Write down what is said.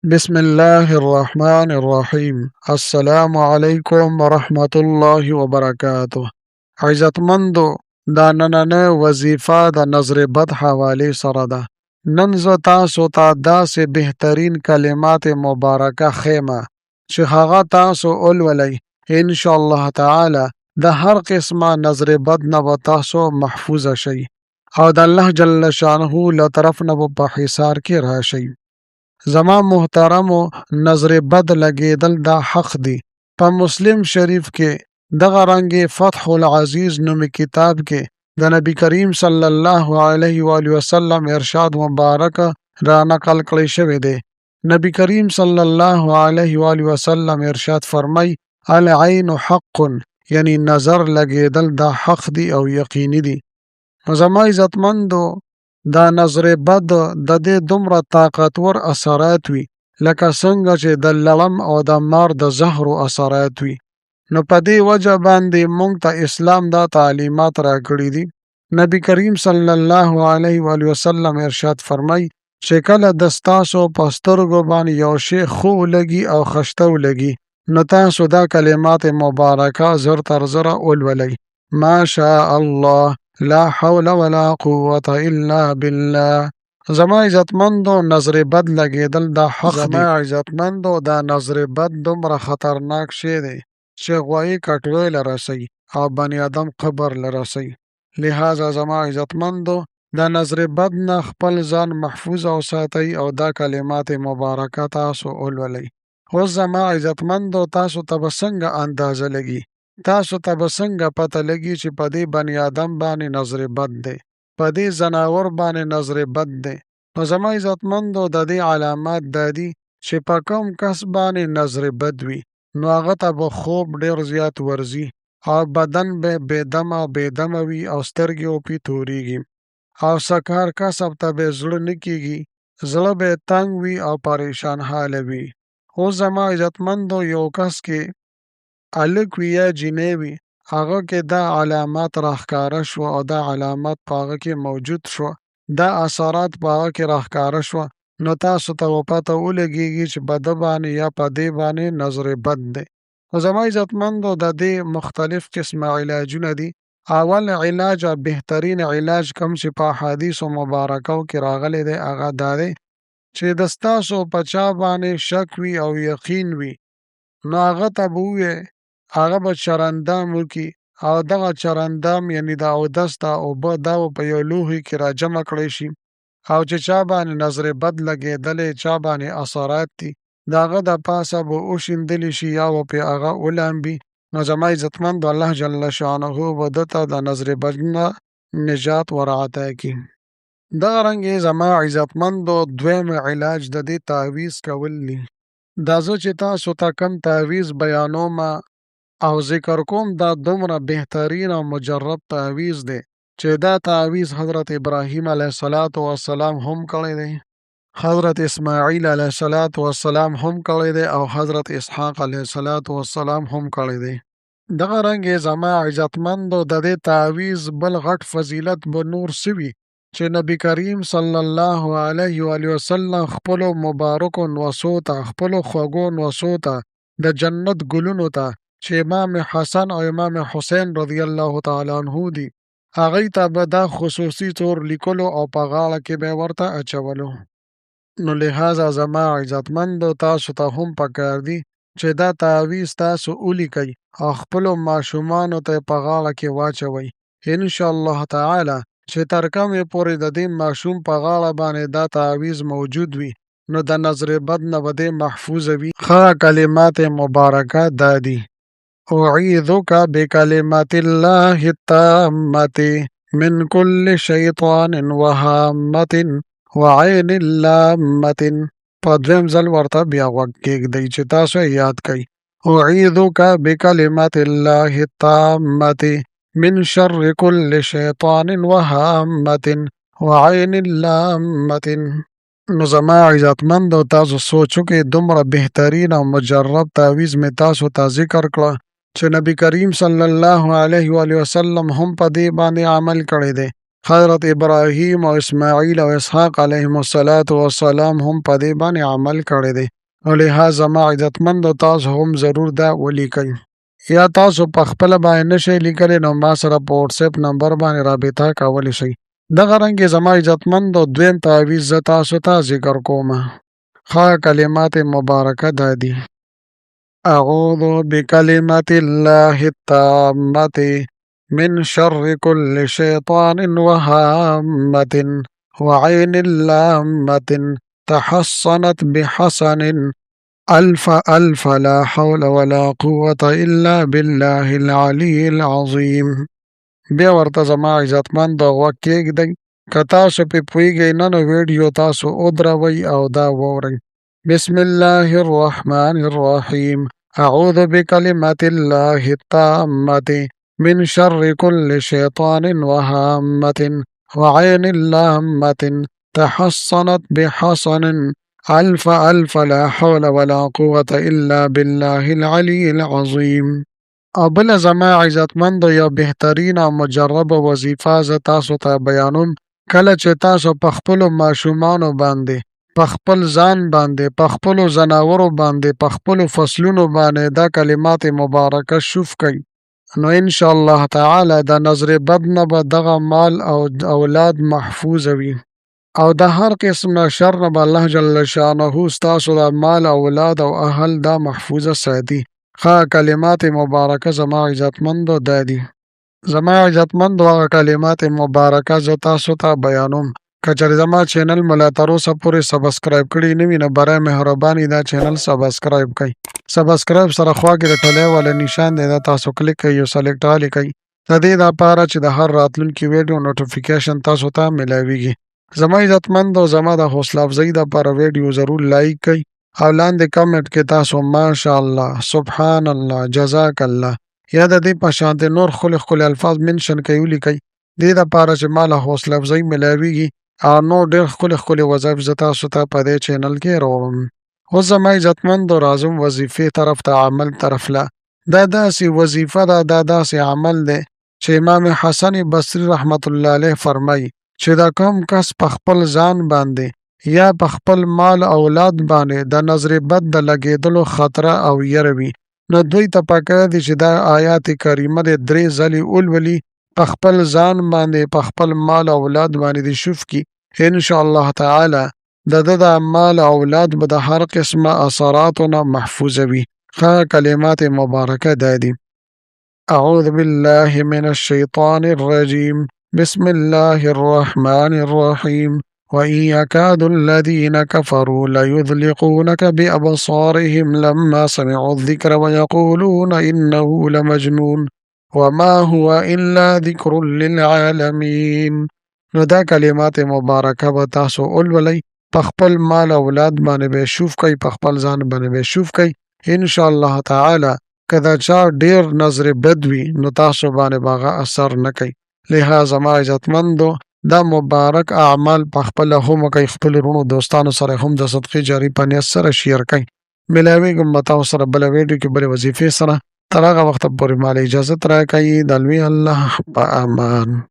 بسم الله الرحمن الرحیم. السلام علیکم ورحمت الله وبرکاته. عزتمندو، دا نننۍ وظیفه د نظر بد حوالې سره ده. نن زه تاسو ته داسې بهترین کلمات مبارکه ښیمه چې هغه تاسو ولولئ. ان شاء الله تعالی د هر قسمه نظر بد نه به تاسو محفوظه شئ او د الله جل شانه له طرف نه به په حصار کې راشئ. زما محترمو، نظر بد لګیدل دا حق دی. په مسلم شریف کې دغه رنګې فتح العزیز نومي کتاب کې د نبی کریم صلی الله علیه و آله وسلم ارشاد مبارک را نقل کړی شوی دی. نبی کریم صلی الله علیه و آله وسلم ارشاد فرمای: العین حق، یعنی نظر لګیدل دا حق دی او یقیني دی. زما عزتمندو، دا نظر بد د دې دومره طاقتور اثرات وي لکه څنګه چې د لړم او د مار د زهرو اثرات وي. نو په دې وجه باندې مونږ ته اسلام دا تعلیمات راکړي دي. نبی کریم صلی الله علیه و آله وسلم ارشاد فرمای چې کله د ستاسو په سترګو باندې یو شی خو لګي او خشته ولګي، نو تاسو دا کلمات مبارکه زر تر زره ولولئ: ما شاء الله، لا حول ولا قوة الا بالله. زما عزتمندو، نظر بد لګیدل دا حق دی. زما عزتمندو، دا نظر بد دومره خطرناک شی دی چې غوایي کټوی لرسي او بنی آدم قبر لرسي. لہذا زما عزتمندو، دا نظر بد نه خپل ځان محفوظ او ساتئ او دا کلمات مبارکه تاسو ولولئ. اوس زما عزتمندو، تاسو ته به څنګه اندازه لګي، تاسو ته به څنګه پته لګي چې په دې بنی آدم باندې نظر بد دی، په دې زناور باندې نظر بد دی؟ نو زما عزتمندو، د دې علامات دا دي چې په کوم کس باندې نظر بد وي، نو هغه ته به خوب ډیر زیات ورځي او بدن به بېدمه وي او سترګې پې تورېږي او سکار کسب ته به زړه نه کېږي، زړه به تنګ وي او پریشان حاله وي. اوس زما عزتمندو، یو کس کې الک وي یا جینۍ وي، هغه کې دا علامات راښکاره شو او دا علامات په هغه کې موجود شو، دا اثرات په هغه کې راښکاره شوه، نو تاسو ته به پته ولګېږي چې په ده باندې یا په دې باندې نظر بد دی. نو زما عزتمندو، د دې مختلف قسمه علاجونه دي. اول علاج او بهترین علاج کوم چې په احادیثو مبارکو کې راغلی دی، هغه دا دی چې د ستاسو په چا باندې شک وي او یقین وي، نو هغه ته به ووایې هغه به چرندام وکړي او دغه چرندام یعنی د اودس دا اوبه دا به په یو لوښي کې را جمع کړی شي او چې چا باندې نظر بد لګېدلی، چا باندې اثرات دي، د هغه د پاسه به وشیندلی شي یا به پې هغه ولامبي. نو زما عزتمندو، الله جل شانه به ده ته د نظر بد نه نجات ورعطا کړي. دغه رنګې زما عزتمندو، دویم علاج د دې تعویض کول دي. دا زه چې تاسو ته کم تعویض بیانومه او ذکر کوم، دا دومره بهترین او مجرب تعویض دی چې دا تعویض حضرت ابراهیم علیه السلام هم کړی دی، حضرت اسماعیل علیه السلام هم کړی دی او حضرت اسحاق علیه السلام هم کړی دی. دغه رنګې زما عزتمندو، د دې تعویض بل غټ فضیلت به نور څه وي چې نبی کریم صلی الله علیه و آله وسلم خپلو مبارکو نوسو ته، خپلو خوږو نوسو ته، د جنت ګلونو ته چې امام حسن او امام حسین رضی الله تعالی عنه دي، هغوی ته به دا خصوصي تور لیکلو او په غاړه کې به ورته اچولو. نو لہذا زما عزتمندو، تاسو ته هم پکار دي چې دا تعویض تاسو ولیکئ او خپلو ماشومانو ته یې په غاړه کې واچوئ. انشاءالله تعالی چې تر کومې پورې د دې ماشوم په غاړه باندې دا تعویض موجود وي، نو د نظر بد نه به دې محفوظه وي. ښه کلمات مبارکه دا دي: اعیذک بکلمات الله التامة من کل شیطان وهامة وعین لامة. په دویم ځل ورته بیا غوږ کېږدئ چې تاسو یې یاد کئ: اعیذک بکلمات الله التامة من شر کل شیطان وهامة وعین لامة. نو زما عزتمندو، تاسو سوچ وکئ، دومره بهترین او مجرب تعویض مې تاسو ته ذکر کړه چې نبی کریم صلی الله علیه و آله وسلم هم په دې باندې عمل کړی دی حضرت ابراهیم او اسماعیل او اسحاق علیهم السلام هم په دې باندې عمل کړی دی، نو لهذا ما عزتمندو تاسو هم ضرور دا ولیکئ. یا تاسو په خپله باندې نشئ لیکلی نو ما سره په واتساپ نمبر باندې رابطه کولی شئ. دغه رنګې زما عزتمندو دویم تعویض زه تاسو ته ذکر کومه. ښه کلمات مبارکه دا دي: اعوذ بکلمات الله التامة من شر كل شيطان وهامة وعين لامة تحصنت بحسن ألف ألف لا حول ولا قوة إلا بالله العلي العظيم. بیا ورته زما عزتمند غوږ کېږدئ. که تاسو پې پوهېږئ نه نو ویډیو تاسو ودروئ او دا واورئ. بسم الله الرحمن الرحيم. أعوذ بكلمات الله التامة من شر كل شيطان وهامة وعين لامة تحصنت بحسن ألف ألف لا حول ولا قوة إلا بالله العلي العظيم. او بله زما عزتمندو یو بهترین او مجربه وظیفه زه تاسو ته بیانوم. کله چې تاسو په خپلو ماشومانو باندې، په خپل ځان باندې، په خپلو ځناورو باندې، په خپلو فصلونو باندې دا کلمات مبارکه شوف کئ، نو انشاءالله تعالی د نظر بد نه به دغه مال او اولاد محفوظ وي، او د هر قسم نه شر نه به الله جل شانه ستاسو د مال اولاد او اهل دا محفوظه ساتي. ښه کلمات مبارکه زما عزتمندو دا دي. زما عزتمندو هغه کلمات مبارکه زه تاسو ته بیانوم. که چېرې زما چینل مو لا تر اوسه پورې سبسکرایب کړي نه وي نو برای مهرباني دا چینل سبسکرایب کړئ. سبسکرایب سره خوا کې د ټلی والا نشان دی، دا تاسو کلیک کړئ او سلیکټ آل یې کړئ، د دې دپاره چې د هر راتلونکي ویډیو نوټیفیکیشن تاسو ته میلاویږي. زما عزتمندو زما د حوصله افزایي دپاره ویډیو ضرور لایک کړئ او لاندې کمنټ کې تاسو ماشاءالله، سبحان الله، جزاک الله یا د دې په شانتې نور ښکلي ښکلي الفاظ منشن کوي ولیکئ، دې دپاره چې ما له حوصله افزایي میلاویږي او نور ډېر ښکلي ښکلي وظایف زه تاسو ته په دې چینل کې راوړم. اوس زما عزتمندو راځم وظیفې طرف ته، عمل طرف له. دا داسې وظیفه ده، دا داسې عمل دی چې امام حسن بصري رحمت الله علیه فرمایي چې دا کوم کس په خپل ځان باندې یا په خپل مال اولاد باندې د نظر بد د لګېدلو خطره او یره وي، نو دوی ته پکار دي چې دا آیات کریمه د 3 ځلې ولولي، په خپل ځان باندې، په خپل مال اولاد باندې دې شوف کي. انشاءالله تعالی د ده د مال اولاد به د هر قسمه اثراتو نه محفوظه وي. ښه کلمات مبارکه دا دي: اعوذ بالله من الشیطان الرجیم بسم الله الرحمن الرحیم وإن يكاد الذين كفروا ليذلقونك بأبصارهم لما سمعوا الذكر ويقولون إنه لمجنون وما هو إلا ذكر للعالمين. نو دا کلمات مبارکه به تاسو ولولئ، په خپل مال اولاد باندې به شوف کوئ، په خپل ځان باندې به شوف کوئ. انشاءالله تعالی که دا چا ډېر نظر بد وي نو تاسو باندې به هغه اثر نه کوي. لهذا ما عزتمندو دا مبارک اعمال په خپله هم وکئ، خپلو وروڼو دوستانو سره هم د صدقې جاري په نیت سره شیر کئ. میلاویږم به تاسو سره بله ویډیو کې بلې وظیفې سره. تر هغه وخته پورې ماله اجازت راکئ. د لوی الله په امان.